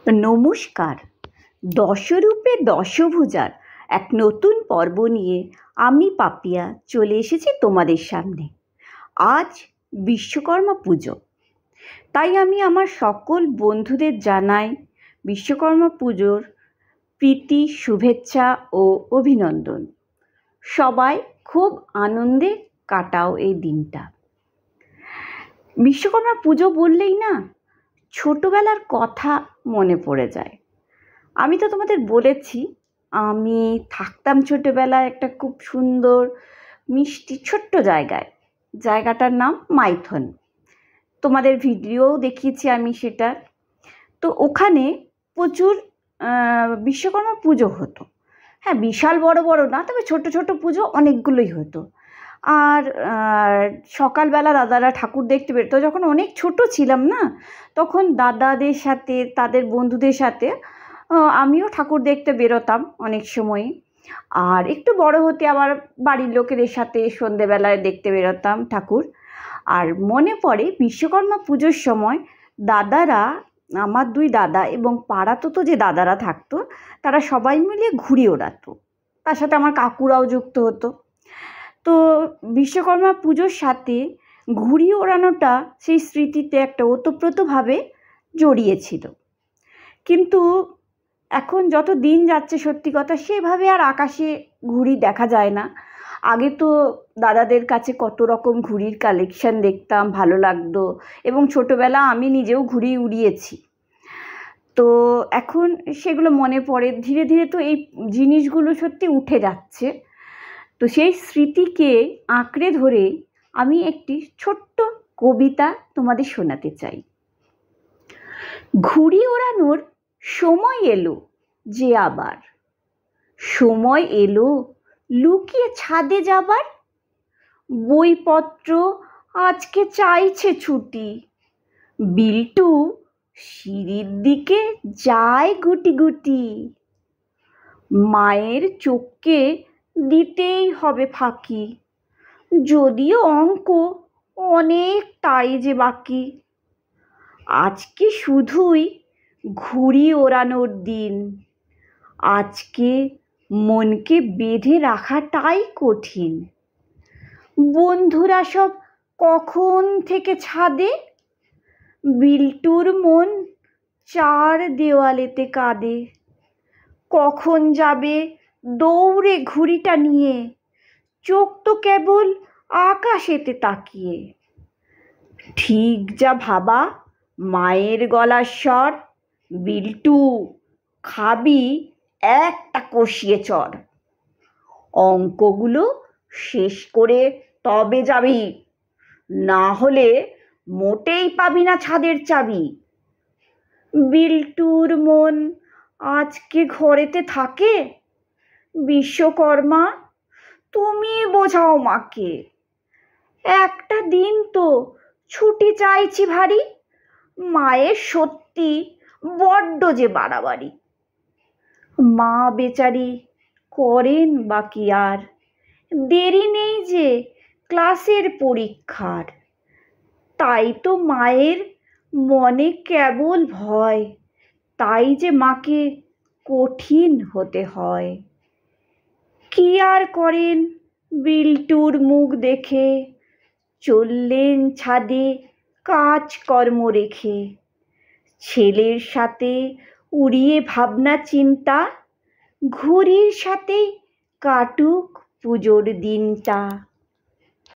নমস্কার। দশরূপে দশভুজার এক নতুন পর্ব নিয়ে আমি পাপিয়া চলে এসেছি তোমাদের সামনে। আজ বিশ্বকর্মা পুজো, তাই আমি আমার সকল বন্ধুদের জানাই বিশ্বকর্মা পুজোর প্রীতি, শুভেচ্ছা ও অভিনন্দন। সবাই খুব আনন্দে কাটাও এই দিনটা। বিশ্বকর্মা পুজো বললেই না ছোটবেলার কথা মনে পড়ে যায়। আমি তো তোমাদের বলেছি আমি থাকতাম ছোটোবেলায় একটা খুব সুন্দর মিষ্টি ছোট্ট জায়গাটার নাম মাইথন। তোমাদের ভিডিওও দেখিয়েছি আমি সেটার। তো ওখানে প্রচুর বিশ্বকর্মা পুজো হতো। হ্যাঁ, বিশাল বড় বড় না, তবে ছোট ছোট পুজো অনেকগুলোই হতো। আর সকালবেলা দাদারা ঠাকুর দেখতে বেরোতো। যখন অনেক ছোট ছিলাম না, তখন দাদাদের সাথে তাদের বন্ধুদের সাথে আমিও ঠাকুর দেখতে বেরোতাম অনেক সময়। আর একটু বড় হতে আবার বাড়ির লোকেদের সাথে সন্ধেবেলায় দেখতে বেরোতাম ঠাকুর। আর মনে পড়ে বিশ্বকর্মা পুজোর সময় দাদারা, আমার দুই দাদা এবং পাড়াতো তো যে দাদারা থাকতো, তারা সবাই মিলে ঘুড়ি ওড়াতো। তার সাথে আমার কাকুরাও যুক্ত হতো। তো বিশ্বকর্মা পুজোর সাথে ঘুড়ি ওড়ানোটা সেই স্মৃতিতে একটা ওতপ্রোতভাবে জড়িয়েছিল। কিন্তু এখন যত দিন যাচ্ছে সত্যি কথা সেভাবে আর আকাশে ঘুড়ি দেখা যায় না। আগে তো দাদাদের কাছে কত রকম ঘুড়ির কালেকশন দেখতাম, ভালো লাগতো, এবং ছোটোবেলা আমি নিজেও ঘুড়ি উড়িয়েছি। তো এখন সেগুলো মনে পড়ে ধীরে ধীরে। তো এই জিনিসগুলো সত্যি উঠে যাচ্ছে। তো সেই স্মৃতিকে আঁকড়ে ধরে আমি একটি ছোট্ট কবিতা তোমাদের শোনাতে চাই। ঘুড়ি ওড়ানোর সময় এলো যে আবার, সময় এলো লুকিয়ে ছাদে যাবার। বইপত্র আজকে চাইছে ছুটি, বিল্টু সিঁড়ির দিকে যায় গুটি গুটি। মায়ের চোখকে দিতেই হবে ফাঁকি, যদিও অঙ্ক অনেকটাই যে বাকি। আজকে শুধুই ঘুড়ি ওড়ানোর দিন, আজকে মনকে বেঁধে রাখাটাই কঠিন। বন্ধুরা সব কখন থেকে ছাদে, বিল্টুর মন চার দেওয়ালেতে কাঁদে। কখন যাবে দৌড়ে ঘুড়িটা নিয়ে, চোখ তো কেবল আকাশেতে তাকিয়ে। ঠিক যা ভাবা মায়ের গলার স্বর, বিল্টু খাবি একটা কষিয়ে চড়। অঙ্কগুলো শেষ করে তবে যাবি, না হলে মোটেই পাবি না ছাদের চাবি। বিল্টুর মন আজকে ঘরেতে থাকে, বিশ্বকর্মা তুমি বোঝাও মাকে। একটা দিন তো ছুটি চাইছি ভারী, মায়ের সত্যি বড্ড যে বাড়াবাড়ি। মা বেচারি করেন বাকি আর, দেরি নেই যে ক্লাসের পরীক্ষার। তাই তো মায়ের মনে কেবল ভয়, তাই যে মাকে কঠিন হতে হয়। কি আর করেন বিল্টুর মুখ দেখে, চললেন ছাদে কাজকর্ম রেখে। ছেলের সাথে উড়িয়ে ভাবনা চিন্তা, ঘুড়ির সাথেই কাটুক পুজোর দিনটা।